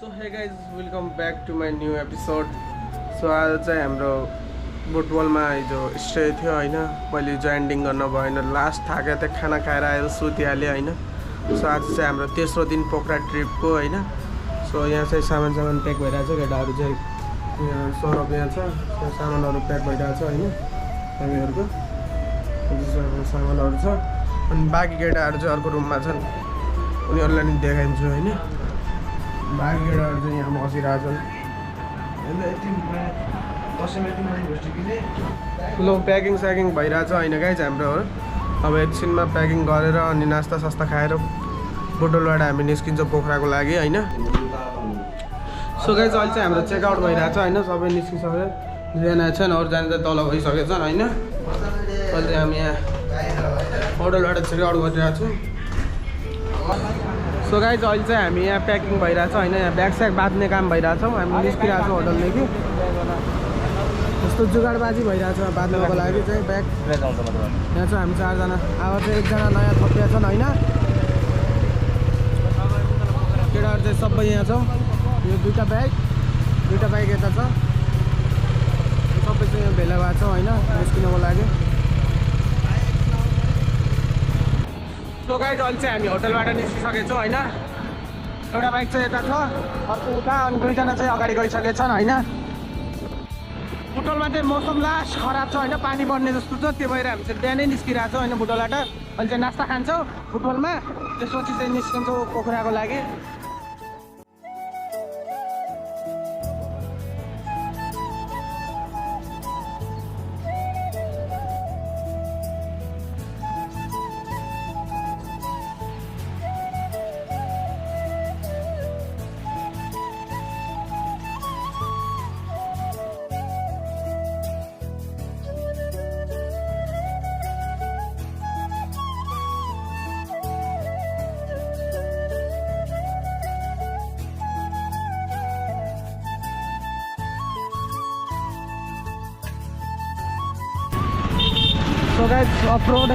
So hey guys, welcome back to my new episode. So आज चाहिँ हाम्रो फुटबलमा हिजो स्टे थियो हैन। मैले हिजो एन्डिङ गर्न भएन, लास्ट थाके त खाना खाएर आएर सुतिहालेँ हैन। सो आज चाहिँ हाम्रो तेस्रो दिन पोखरा ट्रिपको हैन। सो यहाँ चाहिँ सामान प्याक भइरहेछ, केटाहरू चाहिँ यहाँ सरब यहाँ छ, यहाँ सामानहरू प्याक भइरहेछ हैन। हामीहरूको सामानहरू छ अनि बाँकी केटाहरू चाहिँ अर्को रुममा छन्, उनीहरूलाई नि देखाइदिन्छु हैन। बाँकी केटाहरू चाहिँ यहाँ बसिरहेछन्। लो प्याकिङ भइरहेछ होइन गाइज हाम्रो। अब एकछिनमा प्याकिङ गरेर अनि नास्ता सास्ता खाएर बोटलबाट हामी निस्किन्छौँ पोखराको लागि होइन। सो गाइज अहिले चाहिँ हाम्रो चेकआउट भइरहेछ होइन, सबै निस्किसक्यो। जना छन्, अरू जाने चाहिँ तल गइसकेछन् होइन। अहिले हामी यहाँ होटलबाट चेकआउट गरिरहेको छौँ। सो गाइज अहिले चाहिँ हामी यहाँ प्याकिङ भइरहेछ होइन, यहाँ ब्याग स्याग बाँध्ने काम भइरहेछौँ। हामी निस्किरहेछौँ होटलदेखि। यस्तो जुगाडबाजी भइरहेछ बाँध्नको लागि चाहिँ ब्याग। यहाँ चाहिँ हामी चारजना, अब चाहिँ एकजना नयाँ थपिया छन् होइन। केटाहरू चाहिँ सबै यहाँ छ। यो दुईवटा ब्याग यता छ, सबै चाहिँ यहाँ भेला भएको छ होइन निस्किनको लागि। सो गाइज अहिले चाहिँ हामी होटलबाट निस्किसकेछौँ होइन। एउटा बाइक चाहिँ यता छ, अर्को उता, अनि दुईजना चाहिँ अगाडि गइसकेछन् होइन। बुटोलमा चाहिँ मौसम लास्ट खराब छ होइन, पानी बढ्ने जस्तो छ। त्यो भएर हामी चाहिँ बिहानै निस्किरहेको छौँ होइन बुटोलबाट। अहिले चाहिँ नास्ता खान्छौँ बुटोलमा, त्यसपछि चाहिँ निस्किन्छौँ पोखराको लागि। सो गाइज अफरोड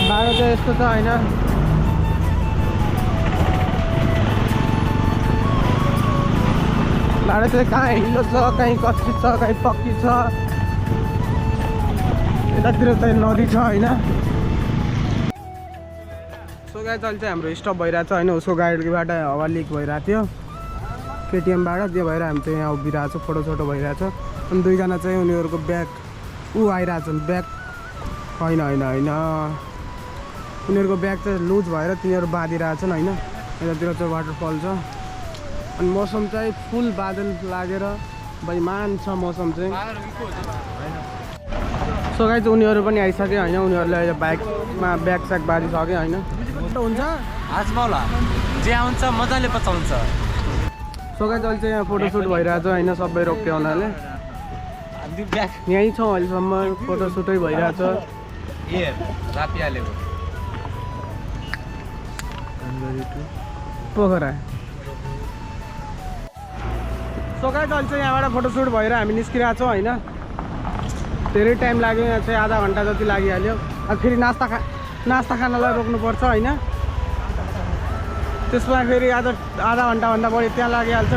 बाटो चाहिँ यस्तो छ होइन। बाटो चाहिँ कहाँ हिलो छ, कहीँ कच्ची छ, कहीँ पक्की छ, यतातिर चाहिँ नदी छ होइन। सो गाइज अहिले चाहिँ हाम्रो स्टप भइरहेको छ होइन। उसको गाडीबाट हावा लिक भइरहेको थियो केटिएमबाट, त्यो भएर हामी चाहिँ यहाँ उभिरहेको छ, फोटो भइरहेछ। अनि दुईजना चाहिँ उनीहरूको ब्याग आइरहेछन्, ब्याग होइन उनीहरूको ब्याग चाहिँ लुज भएर तिनीहरू बाँधिरहेछन् होइन। यतातिर चाहिँ वाटरफल छ अनि मौसम चाहिँ फुल बादल लागेर बेइमान छ मौसम चाहिँ। सो गाइज उनीहरू पनि आइसक्यो होइन, उनीहरूले अहिले बाइकमा ब्याग स्याग बाँधिसक्यो होइन। हुन्छ आजमाउला जे आउँछ मजाले पचाउँछ। सो गाइज अहिले चाहिँ यहाँ फोटोसुट भइरहेछ होइन, सबै रोक्यो हुनाले यहीँ छौँ अहिलेसम्म, फोटोसुटै भइरहेछ। पोखरा सो गाइज अहिले चाहिँ यहाँबाट फोटोसुट भएर हामी निस्किरहेको छौँ होइन। धेरै टाइम लाग्यो, यहाँ चाहिँ आधा घन्टा जति लागिहाल्यो। अब फेरि नास्ता खानलाई रोक्नुपर्छ होइन। त्यसमा फेरि आधा घन्टाभन्दा बढी त्यहाँ लागिहाल्छ।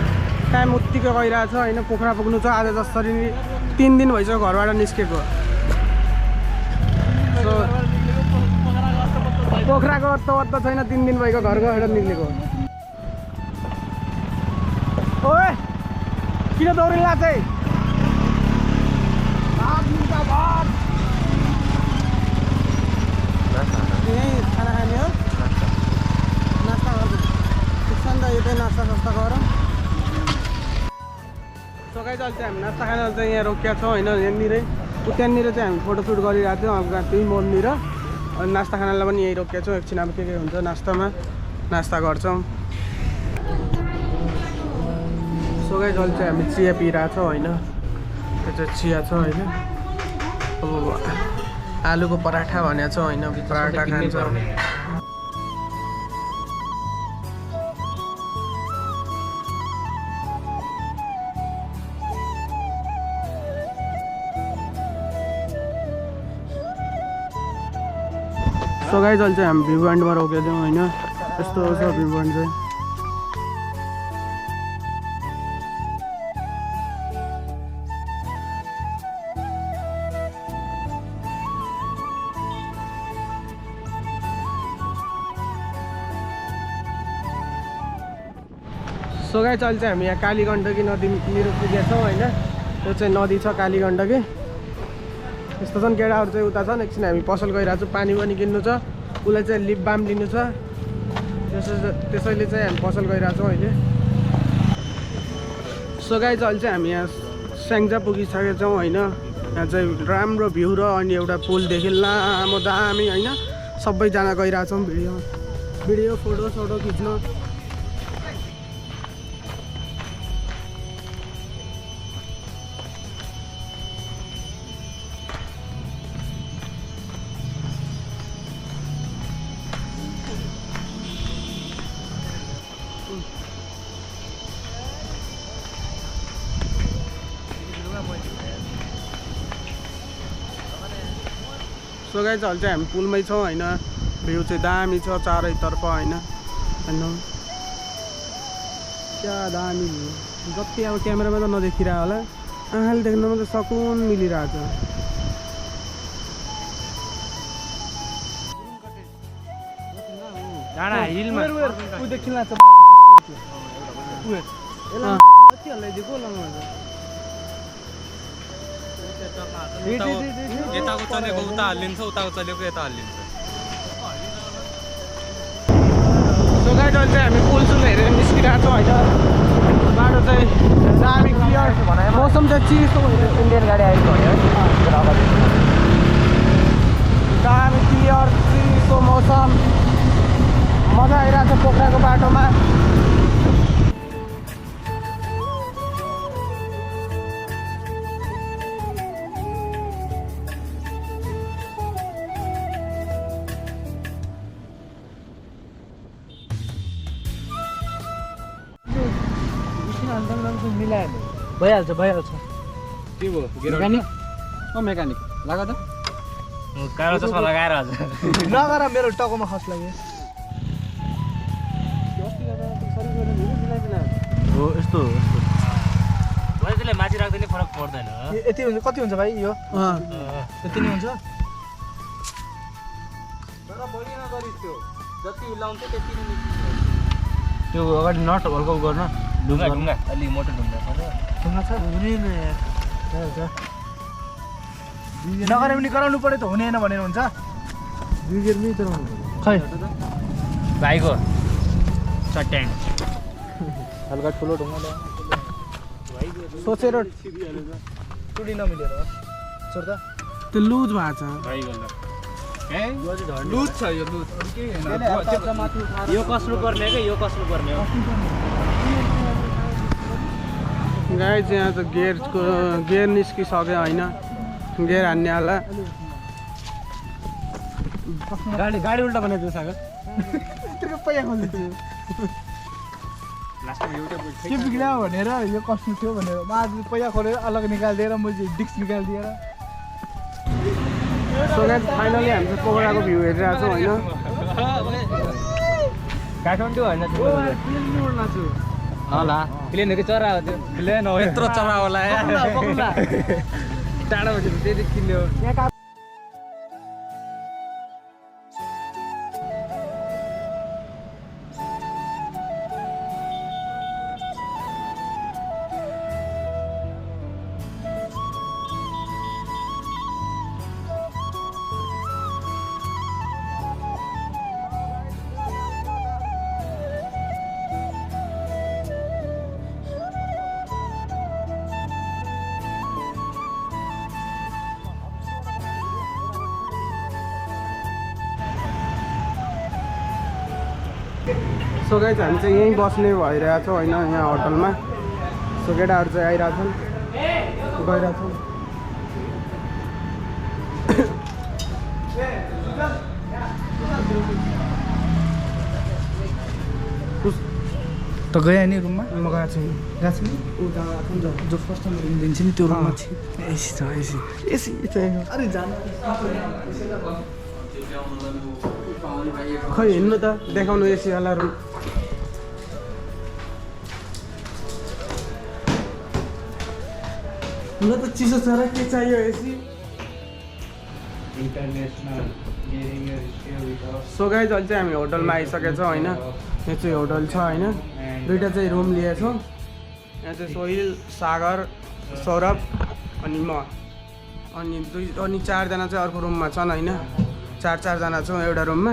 टाइम उत्तिकै गइरहेछ होइन। पोखरा पुग्नु छ आज जसरी 3 दिन भइसक्यो घरबाट निस्केको। सो पोखराको अत्तो छैन, 3 दिन भएको घर गएर निक्लेको। ओए किन दौडिला चाहिँ यहीँ खाना खाने हो, नास्ता गर्छु ठिक छ नि त। यतै नास्ता सास्ता गरौँ। सो गाइज अहिले चाहिँ हामी नास्ता खाना चाहिँ यहाँ रोकिया छौँ होइन। यहाँनिरै त्यहाँनिर चाहिँ हामी फोटोसुट गरिरहेको थियौँ अब त्यही मोडनिर। अनि नास्ता खानालाई पनि यहीँ रोकिया छौँ। एकछिन अब के हुन्छ नास्तामा नास्ता गर्छौँ। सो गाइज अहिले चाहिँ हामी चिया पिइरहेछौँ होइन। त्यो चाहिँ चिया छ होइन। अब आलुको पराठा भनेको छ होइन, पराठा खान्छौँ। सो गाइज अहिले चाहिँ हामी भ्यू पोइन्टमा रोकेको थियौँ होइन। यस्तो छ भ्यू पोइन्ट चाहिँ। सो गाइस अहिले चाहिँ हामी यहाँ कालीगण्डकी नदीनिर पुगेका छौँ होइन। यो चाहिँ नदी छ कालीगण्डकी। यस्तो छन् केटाहरू चाहिँ उता छन्। एकछिन हामी पसल गइरहेको छौँ, पानी पनि किन्नु छ, उसलाई चाहिँ लिप बाम लिनु छ। त्यसैले चाहिँ हामी पसल गइरहेको छौँ अहिले। सो गाइस अहिले चाहिँ हामी यहाँ स्याङ्जा पुगिसकेका छौँ होइन। यहाँ चाहिँ राम्रो भ्यू र अनि एउटा पुलदेखि लामो दामी होइन। सबैजना गइरहेको छौँ भिडियो फोटो खिच्न। सो गाइस अहिले चाहिँ हामी पुलमै छौँ होइन। भ्यू चाहिँ दामी छ चारैतर्फ होइन। क्या दामी भ्यू, जति अब क्यामेरामा त नदेखिरह होला, आँखाले देख्नमा त सकुन मिलिरहेछ। यताको चलेको उता हालिन्छ, उताको चलेको यता हालिन्छ। सो गाइस अहिले चाहिँ हामी पुलसुल हेरेर निस्किरहेको छौँ होइन। बाटो चाहिँ दामी क्लियर, मौसम चाहिँ चिसो इन्डियन गाडी आएको होइन। दामी क्लियर चिसो मौसम, मजा आइरहेको छ पोखराको बाटोमा। भइहाल्छ के भयो मेकानिक मेकानिक लाग त कालो चस्मा लगाएर हजुर नगर मेरो टाउकोमा खस लाग्यो। हो यस्तो त्यसले माथि राख्दा नि फरक पर्दैन। यति हुन्छ, कति हुन्छ भाइ यो? त्यति नै हुन्छ। त्यो अगाडि नट हल्का गर्न ढुङ्गा अलि मोटो ढुङ्गा छ। नगरे पनि गराउनु पर्यो त, हुनेन भनेर हुन्छ। खै भाइको सर्ट ट्यान्ट हल्का ठुलो ढुङ्गा सोचेर टुडी नमिलेर छोड्दा त्यो लुज भएको छ। लुज छ यो लुज यो कस्नु पर्ने के यो कस्नु पर्ने हो। गाइस यहाँ त गेयर निस्किसक्यो होइन, गेयर हान्नेवाला। गाडी उल्टा बनाइदियो सागर पैया खोल्दैछु के बिग्रियो भनेर यो कस्नु थियो भनेर म आज पैया खोलेर अलग निकालिदिएर मैले डिस्क निकालिदिएर। सो गाइस फाइनली हामी चाहिँ पोखराको भ्यू हेरिरहेको छौँ होइन। काठमाडौँ होइन होला प्लेनहरू चरा हो त्यो प्लेन हो यत्रो चरा होला टाढा बसेर त्यही किन्यो। सो गाइस हामी चाहिँ यहीँ बस्ने भइरहेको छौँ होइन, यहाँ होटलमा। सो केटाहरू चाहिँ आइरहेछन्, गइरहेछन्। त गयो नि रुममा? म गएको छु, गएको छु नि उता जो फर्स्ट रुम दिन्छ नि त्यो रुममा थियो। एसी छ, एसी चाहिँ अरे जानु खै हिँड्नु त देखाउनु एसीवाला रुम। ल त चिसो छ र के चाहियो एसी? इन्टरनेसनल सो गाइज अहिले चाहिँ हामी होटलमा आइसकेछौँ होइन। यो चाहिँ होटल छ होइन। दुईवटा चाहिँ रुम लिएछौँ। यहाँ चाहिँ सोहिल, सागर, सौरभ अनि म अनि चारजना चाहिँ अर्को रुममा छन् होइन। चारजना छौँ एउटा रुममा।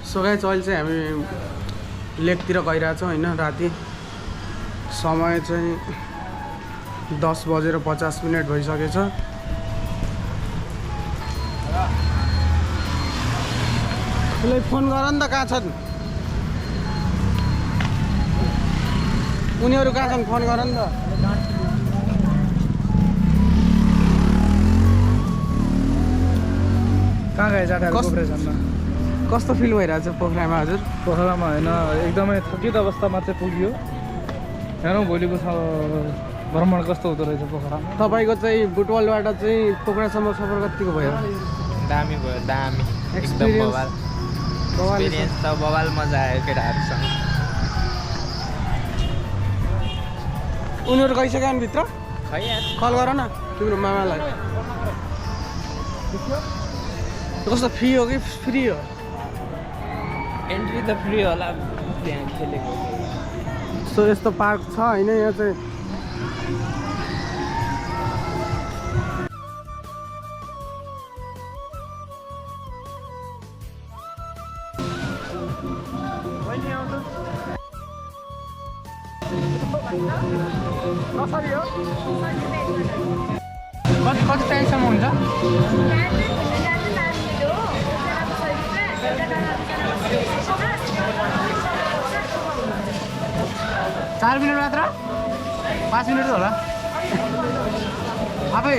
सो गाइज अहिले चाहिँ हामी लेकतिर गइरहेछौँ होइन। राति समय चाहिँ 10:50 भइसकेछ। उसलाई फोन गर नि त, कहाँ छन् उनीहरू, कहाँ छन् फोन गर नि त। कहाँ गए जाँदा पोखरासम्म? कस्तो फिल भइरहेछ पोखरामा हजुर? पोखरामा होइन, एकदमै थकित अवस्थामा चाहिँ पुग्यो। हेरौँ भोलिको भ्रमण कस्तो हुँदो रहेछ पोखरामा। तपाईँको चाहिँ बुटवलबाट चाहिँ पोखरासम्म सफर कतिको भयो? दामी भयो, दामी एकदम एक्सपिरियन्स एक्सपिरियन्स त बवाल मजा आयो केटाहरूसँग। उनीहरू गइसक्यो नि भित्र? खै यार कल गर न तिम्रो मामालाई। कस्तो फी हो कि फ्री हो? एन्ट्री त फ्री होला, त्यहाँ खेलेको। सो यस्तो पार्क छ होइन यहाँ चाहिँ। कसरी हो? कति टाइमसम्म हुन्छ? 4 मिनट मात्र? 5 मिनट होला आफै।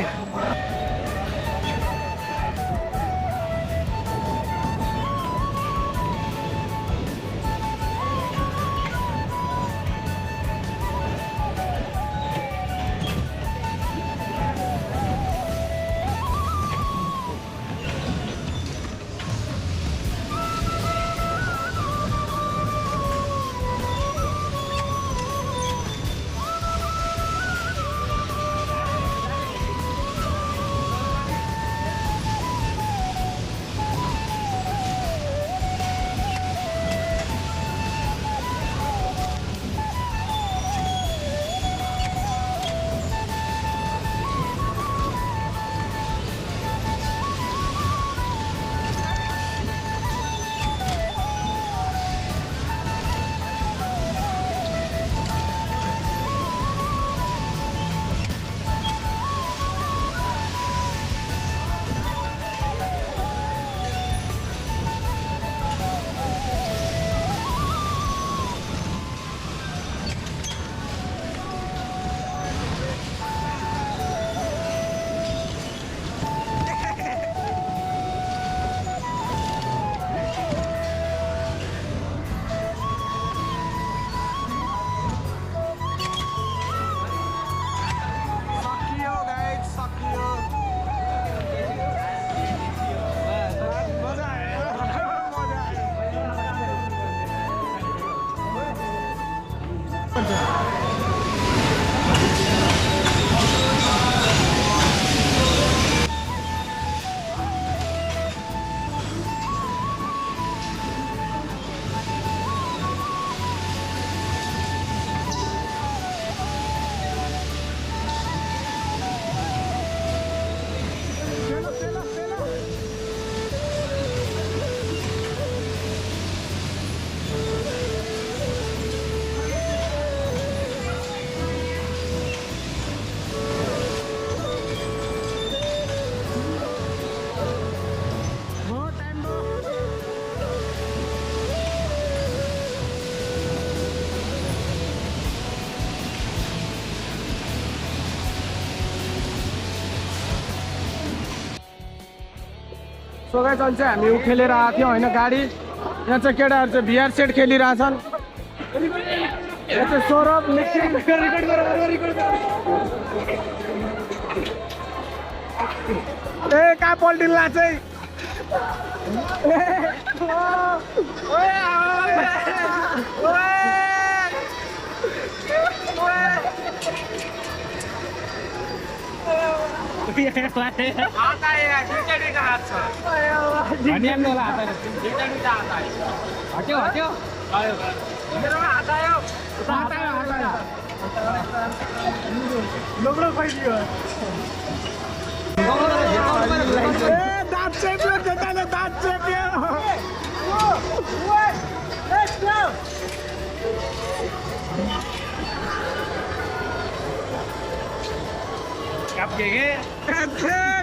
सो गाइस अहिले चाहिँ हामी खेलेर आएको थियौँ होइन गाडी। यहाँ चाहिँ केटाहरू चाहिँ भिआर सेट खेलिरहेछन्। यहाँ चाहिँ सौरभ ए कहाँ पल्टिला चाहिँ हट्यो हट्यो दाँत चेप्यो केटाले दाँत चेप्यो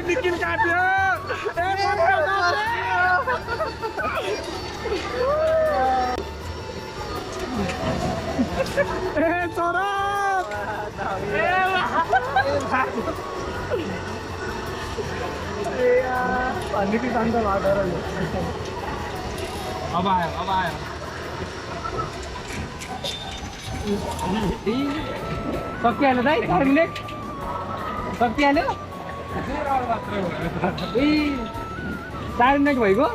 निकिल काट्यो ए छोरा निकिल जान्छ भाडा अब आयो सकिहाल्यो दाइ 4 मिनट सकिहाल्यो 4 मिनट भइगयो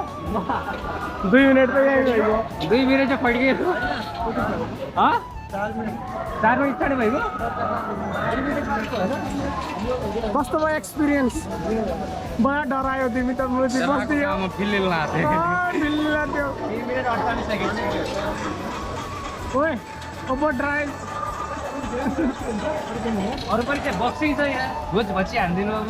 2 मिनट त यही भइगयो 2 मिनट चाहिँ फड्कियो 4 मिनट छाडे भइगयो कस्तो भयो एक्सपिरियन्स बडा डरायो तिमी त मुजी बस्दियो म फिल्लिल लाथे फिल्लिला त्यो 3 मिनट 48 सेकेन्ड ओए ओभर ड्राइभ अरू पनि चाहिँ बक्सिङ छ यहाँ भोज भची हान्दिनु अब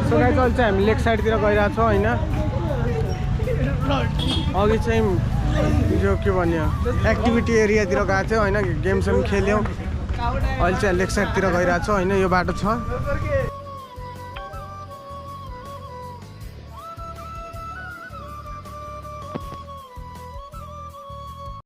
सो गाइस अहिले चाहिँ हामी लेक साइडतिर गइरहेको छौँ होइन अघि चाहिँ यो के भन्यो एक्टिभिटी एरियातिर गएको थियो होइन गेमसेम खेल्यौँ अहिले चाहिँ लेक साइडतिर गइरहेको छौँ होइन यो बाटो छ